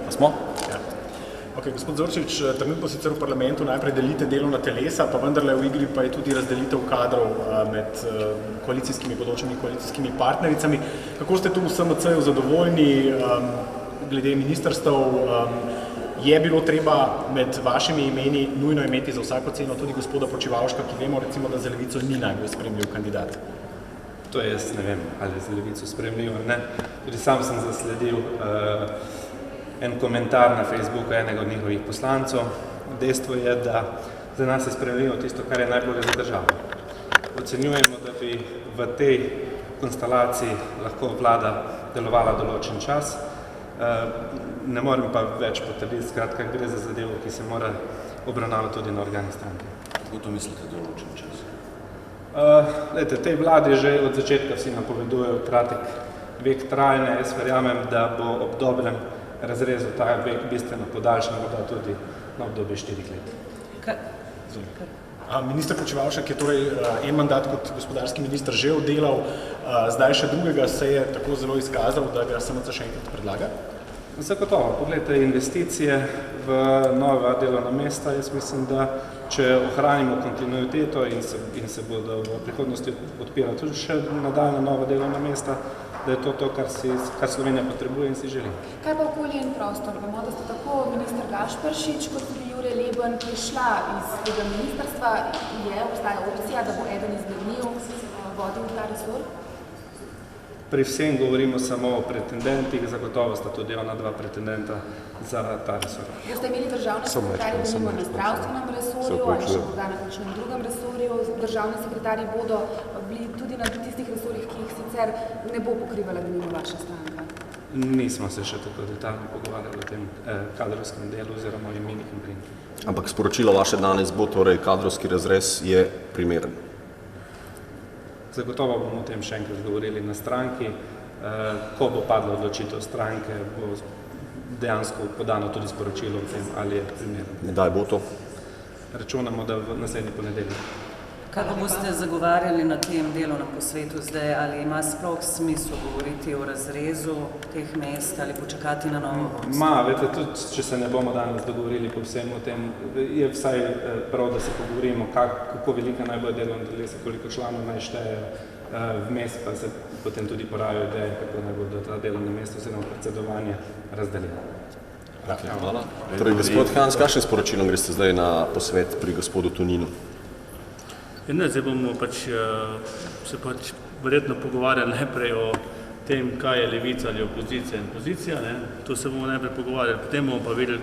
Smo? Ja. Okay, gospod Zorčič, trenutno sicer v parlamentu najprej delite delovna telesa, pa vendarle v igri pa je tudi razdelitev kadrov med bodočimi koalicijskimi partnericami. Kako ste tu v SMC-ju zadovoljni glede ministrstev? Je bilo treba med vašimi imeni nujno imeti za vsako ceno tudi gospoda Počivalška, ki vemo recimo, da za Levico ni najbolj spremljiv kandidat? To jaz ne vem, ali je za Levico spremljiv ali ne. Tudi sam sem zasledil en komentar na Facebooku enega od njihovih poslancov. Dejstvo je, da za nas je spremljivo tisto, kar je najbolje za državo. Ocenjujemo, da bi v tej konstelaciji lahko vlada delovala določen čas. Ne morem pa več potrditi, skratka gre za zadevo, ki se mora obravnavati tudi na organih stranke. Kako to mislite določen čas? Tej vladi že od začetka vsi napovedujejo kratek vek trajanja. Jaz verjamem, da bo ob dobrem razrezu ta vek bistveno podaljšan, morda tudi na obdobje 4 let. Minister Počivalšek je torej en mandat kot gospodarski minister že oddelal, zdaj še drugega se je tako zelo izkazal, da ga SMC še enkrat predlaga? Zagotovo. Poglejte, investicije v nova delovna mesta. Jaz mislim, da če ohranimo kontinuiteto in se bodo v prihodnosti odpirati tudi še nadaljna nova delovna mesta, da je to, kar Slovenija potrebuje in si želi. Kaj pa okolje in prostor? Vemo, da sta tako minister Gašperšič kot tudi Jure Leben prišla iz tega ministrstva. Obstaja opcija, da bo eden izmed njiju vodil ta resor? Pri vsem govorimo samo o pretendentih, zagotovo sta tudi ona dva pretendenta za ta resor. Boste imeli državne sekretarje denimo na zdravstvenem resorju ali še morda na kakšnem drugem resorju? Državni sekretarji bodo bili tudi na tistih resorjih, ki jih sicer ne bo pokrivala denimo vaša stranka? Nismo se še tako detaljno pogovarjali o tem kadrovskem delu oziroma o imenih in priimkih. Ampak sporočilo vaše danes bo, torej kadrovski razrez je primeren. Zagotovo bomo o tem še enkrat govorili na stranki. Ko bo padla odločitev stranke, bo dejansko podano tudi sporočilo o tem, ali je primeren. Kdaj bo to? Računamo, da v naslednji ponedeljek. Kaj pa boste zagovarjali na tem delovnem posvetu zdaj? Ali ima sploh smisel govoriti o razrezu teh mest ali počakati na novo? Veste, tudi če se ne bomo danes dogovorili povsem o tem, je vsaj prav, da se pogovorimo, kako velika naj bo delovna telesa, koliko članov naj štejejo, vmes pa se potem tudi porajajo ideje, kako naj bodo ta delovna mesta oziroma predsedovanje razdeljena. Hvala. Torej, gospod Hans, kakšnim sporočilom greste zdaj na posvet pri gospodu Toninu? Zdaj bomo se verjetno pogovarjali najprej o tem, kaj je levica ali opozicija in pozicija. To se bomo najprej pogovarjali, potem bomo pa videli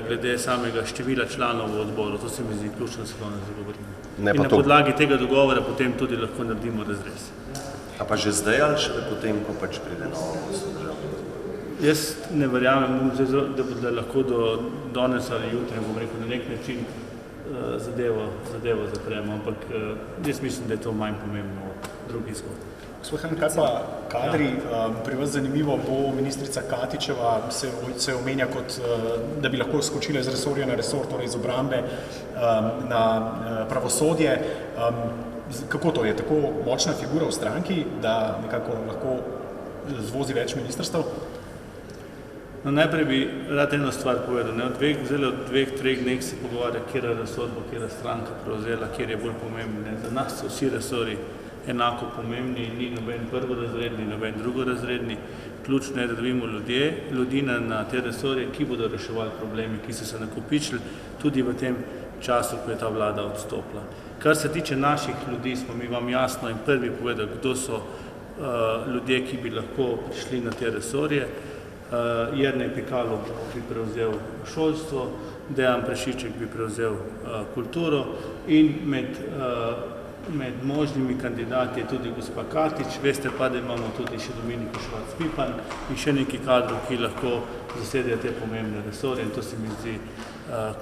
glede samega števila članov v odboru. To se mi zdi ključno, da se danes zagovorimo. In na podlagi tega dogovora potem tudi lahko naredimo razrez. A pa že zdaj ali še potem, ko pride novo državno? Jaz ne verjamem, da lahko do danes ali jutri, bom rekel, na nek način zadevo zapremo, ampak jaz mislim, da je to manj pomembno od drugih zgodb. Gospod Han, kaj pa kadri? Pri vas zanimivo bo ministrica Katičeva se omenja kot, da bi lahko skočila iz resorja na resor, torej iz obrambe na pravosodje. Kako to je? Tako močna figura v stranki, da nekako lahko zvozi več ministrstev? Najprej bi rad eno stvar povedal. Od 2-3 dneh se pogovarja, kjera resor bo kjera stranka prevzela, kjer je bolj pomembno. Za nas so vsi resori enako pomembni, ni noben prvorazredni, noben drugorazredni. Ključno je, da dobimo ljudi na te resorje, ki bodo reševali problemi, ki so se nakopičili tudi v tem času, ko je ta vlada odstopila. Kar se tiče naših ljudi, smo mi vam jasno in prvi povedali, kdo so ljudje, ki bi lahko prišli na te resorje. Jernej Pikalo bi prevzel šolstvo, Dejan Prešiček bi prevzel kulturo in med možnimi kandidati je tudi gospa Katič. Veste pa, da imamo tudi še Dominiko Švarc-Pipan in še neki kadrov, ki lahko zasedejo te pomembne resorje in to se mi zdi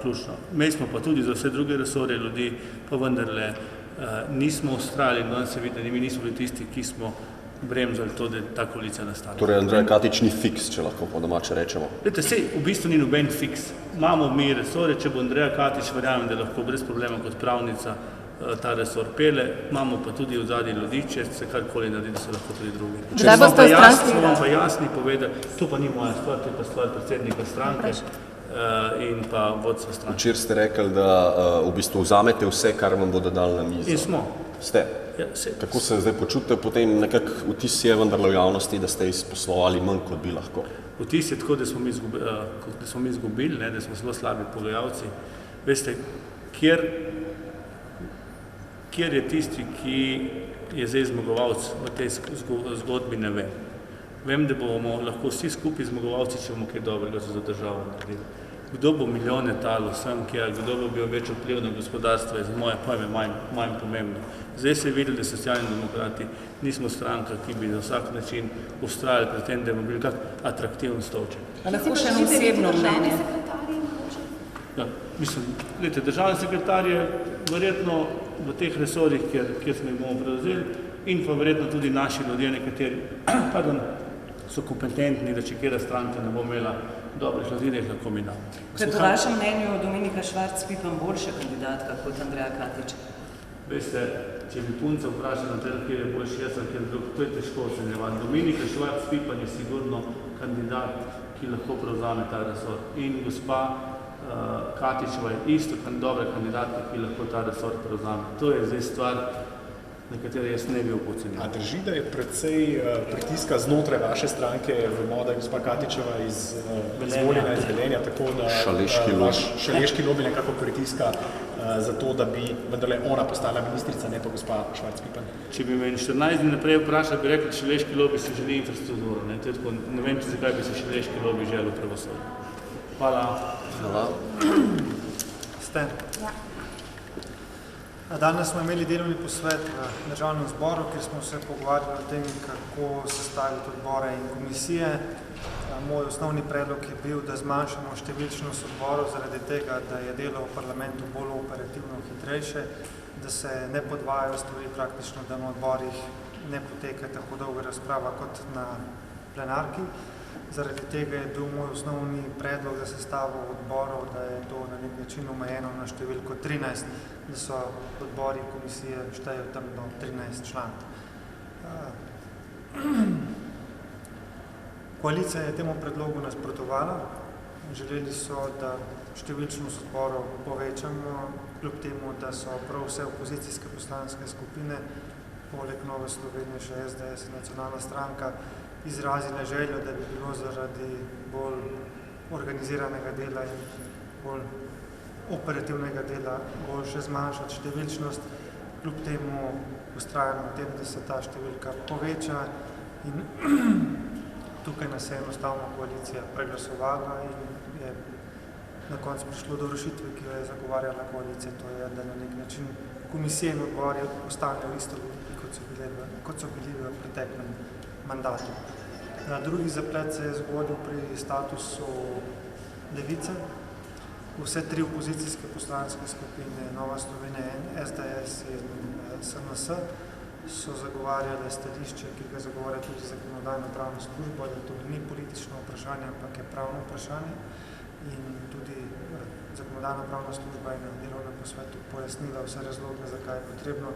ključno. Mi smo pa tudi za vse druge resorje ljudi, pa vendarle nismo ustrajali, danes se vidi, da mi nismo bili tisti, ki smo bremzali to, da je ta koalicija nastala. Torej, Andrej Katič ni fiks, če lahko po domače rečemo. Sej, v bistvu ni noben fiks. Imamo mi resorje, če bo Andreja Katič, verjamem, da lahko brez problema kot pravnica ta resor pele, imamo pa tudi v zadnji ljudi, če se karkoli naredi, da se lahko tudi drugi. Kdaj boste v stranki? Smo vam pa jasni povedali, to pa ni moja stvar, to je pa stvar predsednika stranke in pa vodstva stranke. Včeraj ste rekli, da v bistvu vzamete vse, kar vam bodo dali na mizo. In smo. Ste. Ja, Kako se zdaj počutite, potem nekako vtis je vendarle v javnosti, da ste izposlovali manj, kot bi lahko? Vtis je tako, da smo mi izgubili, da smo zelo slabi pogajalci. Veste, kjer je tisti, ki je zdaj zmagovalec v tej zgodbi, ne vem. Vem, da bomo lahko vsi skupaj zmagovalci, če bomo kaj dobrega za državo naredili. Kdo bo milijone talil sem, kdo bo bil več vpliv na gospodarstvo, je za moje pojme manj pomembno. Zdaj se je videli, da Socialni demokrati nismo stranka, ki bi na vsak način ustrajali pri tem, da bomo bili kak atraktiven stolček. Lahko še eno osebno mnenje. Ja, mislim, gledajte, državni sekretar je verjetno v teh resorjih, kjer smo jih bomo prevzeli, in pa verjetno tudi naši ljudje, nekateri, so kompetentni, da če kjera stranka ne bo imela dobrih ljudi, da jih lahko mi damo. Kaj po vašem mnenju Dominika Švarc-Pipan boljša kandidatka kot Andreja Katič? Veste, če bi punca vprašala, kjer je boljši jaz, kjer drug, to je težko ocenjevati. Dominika Švarc-Pipan je sigurno kandidat, ki lahko prevzame ta resor. In gospa Katičeva je isto dobra kandidatka, ki lahko ta resor prevzame. To je zdaj stvar, na kateri jaz ne bi ocenil. A drži, da je predvsej pritiska znotraj vaše stranke, vemo, da je gospa Katičeva izvoljena iz Velenja, tako da šaleški lobi nekako pritiska za to, da bi vendarle ona postala ministrica, ne pa gospa Švarc-Pipan. Če bi me 14 dni naprej vprašali, bi rekli, šaleški lobi si želi infrastrukturo. Ne vem, zakaj bi si šaleški lobi želel pravosodje. Hvala. Ste? Ja. Danes smo imeli delovni posvet v Državnem zboru, kjer smo se pogovarjali o tem, kako sestaviti odbore in komisije. Moj osnovni predlog je bil, da zmanjšamo številčnost odborov zaradi tega, da je delo v parlamentu bolj operativno hitrejše, da se ne podvajajo stvari praktično, da na odborih ne poteka tako dolga razprava kot na plenarki. Zaradi tega je bil moj osnovni predlog za sestavo odborov, da je to na nek način omejeno na številko 13, da so odbori komisije štejejo tam do 13 članov. Koalicija je temu predlogu nasprotovala. Želeli so, da številčnost odborov povečamo, kljub temu, da so prav vse opozicijske poslanske skupine, poleg Nove Slovenije še SDS in Nacionalna stranka, izrazile željo, da bi bilo zaradi bolj organiziranega dela in bolj operativnega dela boljše zmanjšati številčnost. Kljub temu vztrajamo v tem, da se ta številka poveča in tukaj nas je enostavno koalicija preglasovala in je na koncu prišlo do rešitve, ki jo je zagovarjala koalicija, to je, da na nek način komisije in odbori ostanejo isto ljudi, kot so bili v preteklem mandatu. Drugi zaplet se je zgodil pri statusu Levice. Vse tri opozicijske poslanske skupine, Nova Slovenija, SDS in SNS, so zagovarjale stališče, ki ga zagovarja tudi Zakonodajno-pravna služba, da to ni politično vprašanje, ampak je pravno vprašanje. In tudi Zakonodajno-pravna služba je na delovnem posvetu pojasnila vse razloge, zakaj je potrebno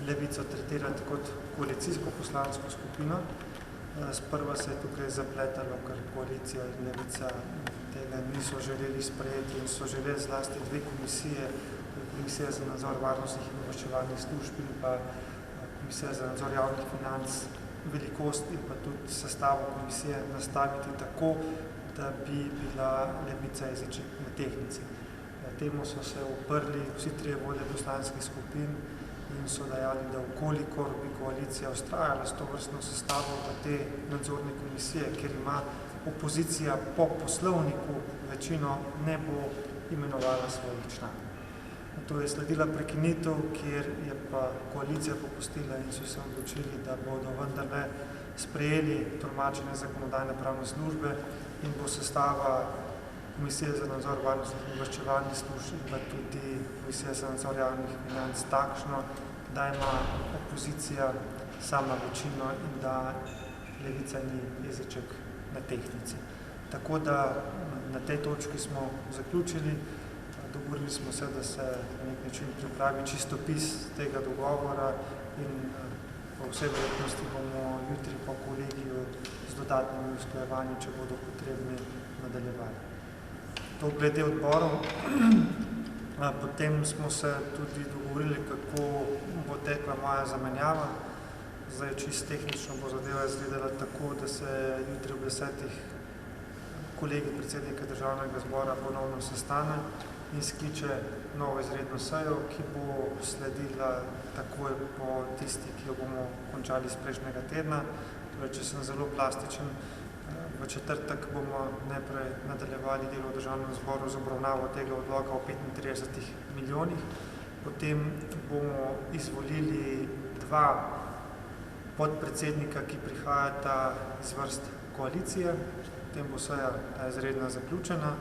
Levico tretirati kot koalicijsko poslansko skupino. Sprva se je tukaj zapletalo, ker koalicija in Levica tega niso želeli sprejeti in so želeli zlasti dve komisije, Komisija za nadzor varnostnih in obveščevalnih služb in pa Komisija za nadzor javnih financ, velikost in pa tudi sestavo komisije nastaviti tako, da bi bila Levica jeziček na tehnici. Temu so se uprli vsi trije vodje poslanskih skupin in so dejali, da vkolikor bi koalicija vztrajala s to vrstno sestavo v te nadzorne komisije, kjer ima opozicija po poslovniku večino, ne bo imenovala svojih članov. To je sledila prekinitev, kjer je pa koalicija popustila in so se odločili, da bodo vendarle sprejeli tolmačenje Zakonodajno-pravne službe in bo sestava Komisije za nadzor varnostnih in obveščevalnih služb in pa tudi Komisija za nadzor javnih financ takšno, da ima opozicija sama večino in da Levica ni jeziček na tehnici. Tako da na tej točki smo zaključili. Dogovorili smo se, da se na nek način pripravi čistopis tega dogovora in po vsej verjetnosti bomo jutri po kolegiju z dodatnimi usklajevanji, če bodo potrebni, nadaljevali. To glede odborov. Potem smo se tudi dogovorili, kako bo tekla moja zamenjava. Zdaj, čisto tehnično bo zadeva izgledala tako, da se jutri ob 10. kolegi predsednika Državnega zbora ponovno sestane in skliče novo izredno sejo, ki bo sledila takoj po tisti, ki jo bomo končali z prejšnjega tedna. Torej, če sem zelo plastičen, v četrtek bomo najprej nadaljevali delo v Državnem zboru z obravnavo tega odloka o 35 milijonih. Potem bomo izvolili 2 podpredsednika, ki prihajata iz vrst koalicije. Potem bo seja ta izredna zaključena.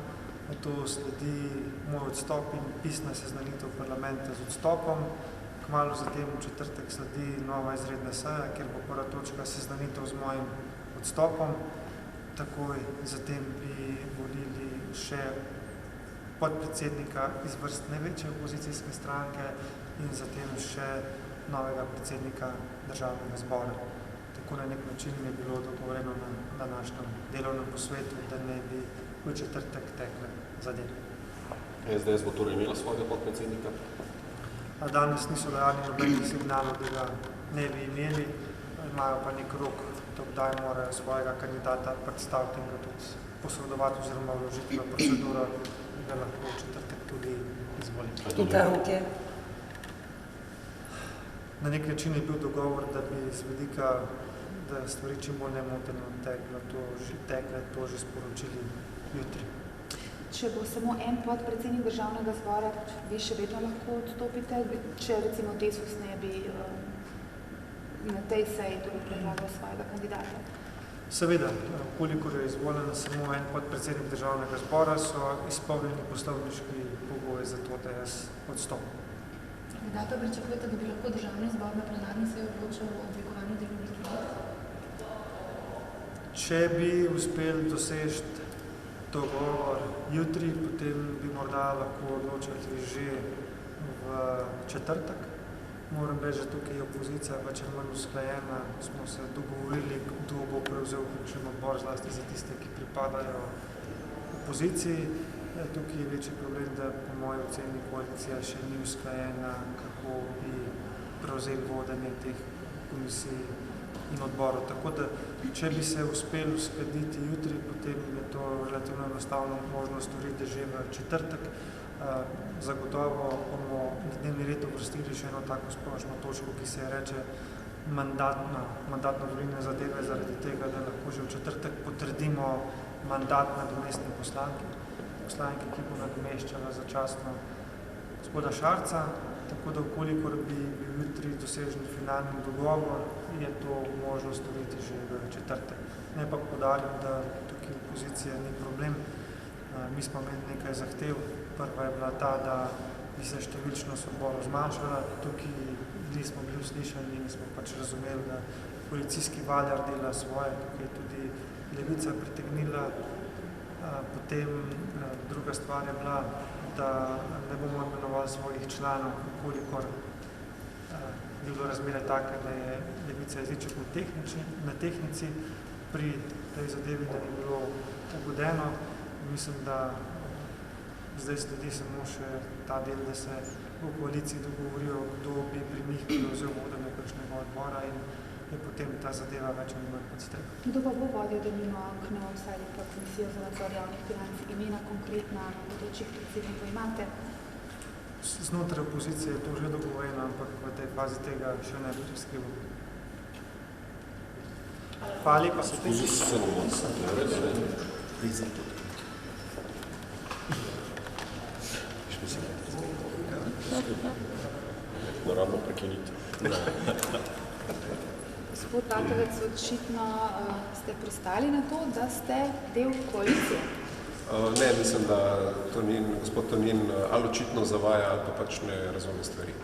To sledi moj odstop in pisna seznanitev parlamenta z odstopom. Kmalu zatem v četrtek sledi nova izredna seja, kjer bo prva točka seznanitev z mojim odstopom. Takoj zatem bi volili še podpredsednika iz vrst največje opozicijske stranke in zatem še novega predsednika Državnega zbora. Tako na nek način je bilo dogovoreno na današnjem delovnem posvetu, da ne bi v četrtek tekle zadeve. SDS bo torej imela svojega podpredsednika? Danes niso dajali nobenih signalov, da ga ne bi imeli, imajo pa nek rok, kdaj morajo svojega kandidata predstaviti in ga tudi posredovati oziroma vložiti v proceduro, da lahko v četrtek tudi izvoliti. In ta rok je? Na nek način je bil dogovor, da bi z vidika, da stvari čim bolj nemoteno tekle, to že sporočili jutri. Če bo samo en podpredsednik Državnega zbora, vi še vedno lahko odstopite, če recimo Desus ne bi na tej seji tudi predlagal svojega kandidata? Seveda, kolikor je izvoljeno samo en podpredsednik Državnega zbora, so izpolnjeni poslovniški pogoji za to, da jaz odstopim. Kdaj pričakujete, da bi lahko Državni zbor na plenarni seji odločil o oblikovanju delovnih teles? Če bi uspeli doseči dogovor jutri, potem bi morda lahko odločili že v četrtek. Moram reči, da tukaj je opozicija več ali manj usklajena. Smo se dogovorili, kdo bo prevzel kakšen odbor, zlasti za tiste, ki pripadajo opoziciji. Tukaj je večji problem, da po moji oceni koalicija še ni usklajena, kako bi prevzeli vodenje teh komisij in odborov. Tako da, če bi se uspeli uskladiti jutri, potem je to relativno enostavno možno storiti že v četrtek. Zagotovo bomo na dnevni red uvrstili še eno tako splošno točko, ki se reče mandatno-volilne zadeve, zaradi tega, da lahko že v četrtek potrdimo mandat nadomestne poslanke, ki bo nadomeščala začasno gospoda Šarca, tako da vkolikor bi jutri dosežen finalni dogovor, je to možno storiti že v četrtek. Ne pa podarim, da tukaj opozicija ni problem. Mi smo imeli nekaj zahtev. Prva je bila ta, da bi se številčnost odborov zmanjšala. Tukaj nismo bili uslišani in smo pač razumeli, da koalicijski valjar dela svoje. Tukaj je tudi Levica pritegnila. Potem druga stvar je bila, da ne bomo imenovali svojih članov, kolikor bi bilo razmere take, da je Levica jeziček na tehnici. Pri tej zadevi ne bi bilo ugodeno. Mislim, da zdaj sledi samo še ta del, da se v koaliciji dogovorijo, kdo bi pri njih prevzel vodenje kakšnega odbora in je potem ta zadeva več ali manj podstrek. Kdo pa bo vodil denimo KNOVS ali pa Komisijo za nadzor javnih financ? Imena konkretna bodočih predsednikov imate? Znotraj opozicije je to že dogovoreno, ampak v tej fazi tega še ne bi razkrival. Hvala lepa. Moramo prekiniti. Gospod Vatovec, očitno ste pristali na to, da ste del koalicije. Ne, mislim, da gospod Tonin ali očitno zavaja ali pa pač ne razume stvari.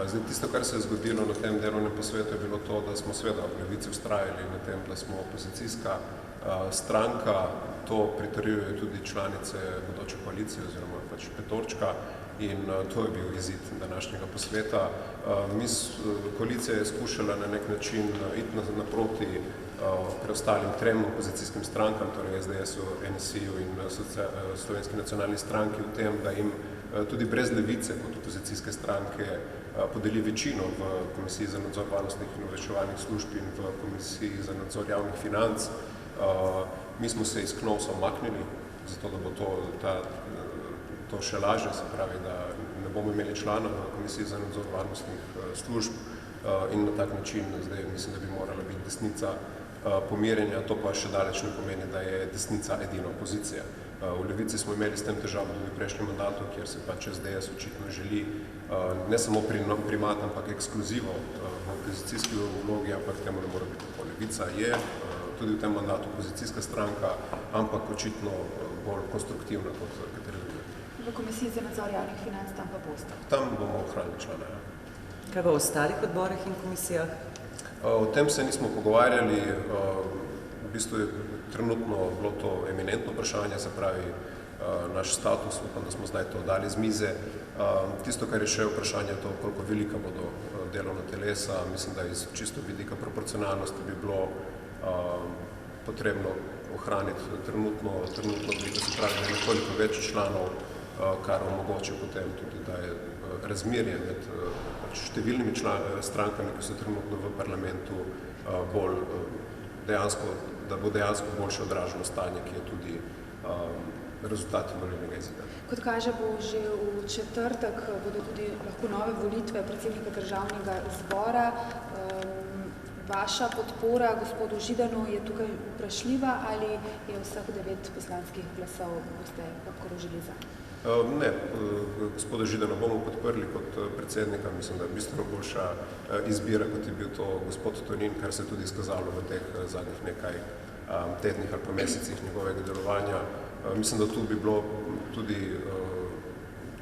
Zdaj, tisto, kar se je zgodilo na tem delovnem posvetu, je bilo to, da smo seveda v Levici vztrajali na tem, da smo opozicijska stranka, to pritrjujejo tudi članice bodoče koalicije oziroma pač petorčka in to je bil izid današnjega posveta. Koalicija je skušala na nek način iti naproti preostalim trem opozicijskim strankam, torej SDS-u, NSI-ju in Slovenski nacionalni stranki v tem, da jim tudi brez Levice kot opozicijske stranke podeli večino v Komisiji za nadzor varnostnih in obveščevalnih služb in v Komisiji za nadzor javnih financ. Mi smo se iz KNOVS-a umaknili, zato da bo to še lažje, se pravi, da ne bomo imeli člana v Komisiji za nadzor varnostnih služb in na tak način zdaj mislim, da bi morala biti desnica pomirjenja, to pa še daleč ne pomeni, da je desnica edina opozicija. V Levici smo imeli s tem težavo tudi v prejšnjem mandatu, kjer se pač SDS očitno želi ne samo primat, ampak ekskluzivo v opozicijski vlogi, ampak temu ne mora biti tako. Levica je tudi v tem mandatu opozicijska stranka, ampak očitno bolj konstruktivna kot kateri drugi. V Komisiji za nadzor javnih financ tam pa boste? Tam bomo ohranili člana, ja. Kaj pa v ostalih odborih in komisijah? O tem se nismo pogovarjali, v bistvu je trenutno bilo to eminentno vprašanje, se pravi naš status, upam, da smo zdaj to dali z mize. Tisto, kar je še vprašanje, to koliko velika bodo delovna telesa, mislim, da iz čisto vidika proporcionalnosti bi bilo potrebno ohraniti trenutno obliko, se pravi, da je nekoliko več članov, kar omogoče potem tudi, da je razmerje med številnimi strankami, ki so trenutno v parlamentu, bolj dejansko, da bo dejansko boljše odraženo stanje, ki je tudi rezultat volilnega izida. Kot kaže, bo že v četrtek bodo tudi lahko nove volitve predsednika državnega zbora. Vaša podpora gospodu Židanu je tukaj vprašljiva ali je vseh 9 poslanskih glasov boste obkrožili za? Ne, gospoda Židana bomo podprli kot predsednika, mislim, da je bistveno boljša izbira, kot je bil to gospod Tonin, kar se je tudi izkazalo v teh zadnjih nekaj tednih ali pa mesecih njegovega delovanja. Mislim, da tu bi bilo tudi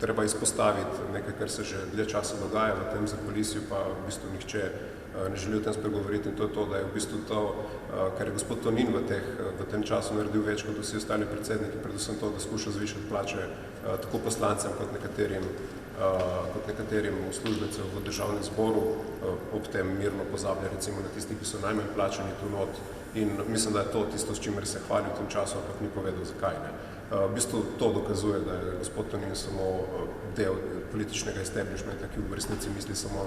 treba izpostaviti nekaj, kar se že dlje časa dogaja v tem zakulisju, pa v bistvu nihče ne želi o tem spregovoriti, in to je to, da je v bistvu to, kar je gospod Tonin v tem času naredil več kot vsi ostali predsedniki, predvsem to, da skuša zvišati plače tako poslancem kot nekaterim uslužbencem v državnem zboru, ob tem mirno pozablja recimo na tisti, ki so najmanj plačani tu not, in mislim, da je to tisto, s čimer se hvali v tem času, ampak ni povedal zakaj ne. V bistvu to dokazuje, da je gospod Tonin samo del političnega establishmenta, ki v resnici misli samo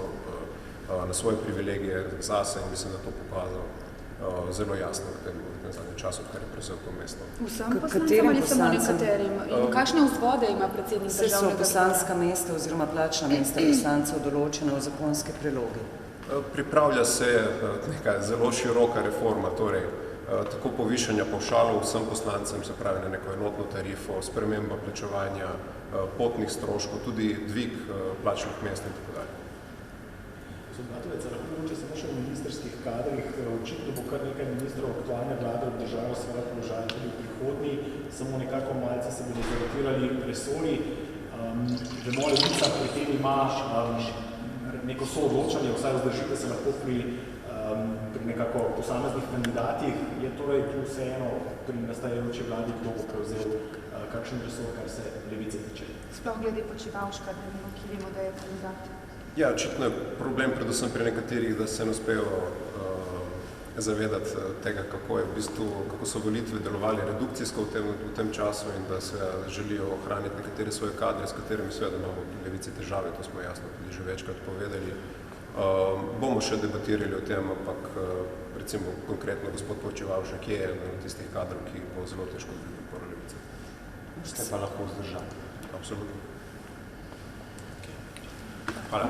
na svoje privilegije zase, in mislim, da to pokazal zelo jasno v tem zadnjem času, kar je prevzel to mesto. Vsem poslancem ali samo nekaterim? In kakšne vzvode ima predsednik državnega zbora? Vse so poslanska mesta oziroma plačna mesta poslancev določena v zakonske prilogi. Pripravlja se neka zelo široka reforma, torej tako povišanja pavšalov vsem poslancem, se pravi na neko enotno tarifo, sprememba plačevanja potnih stroškov, tudi dvig plačnih mest in tako dalje. Bratovec, lahko mogoče samo še v ministerskih kadrih, očitno bo kar nekaj ministrov aktualne vlade obdržalo svoje položaje tudi v prihodnji, samo nekako malce se bodo zaratirali resori. Vemo, Levica pri tem ima neko soodločanje, vsaj vzdržite se lahko pri nekako posameznih kandidatih. Je torej tu vseeno pri nastajajoči vladi, kdo bo prevzel kakšen resor, kar se Levice tiče? Sploh glede Počivalška, ki vemo, da je kandidat. Ja, očitno je problem predvsem pri nekaterih, da se ne uspejo zavedati tega, kako so volitve delovali redukcijsko v tem času in da se želijo ohraniti nekatere svoje kadre, s katerimi seveda imamo v Levici težave, to smo jasno tudi že večkrat povedali. Bomo še debatirali o tem, ampak recimo konkretno gospod Počivalšek je eden od tistih kadrov, ki bo zelo težko dobil podporo Levice. Ste pa lahko vzdržali. Absolutno. Hvala.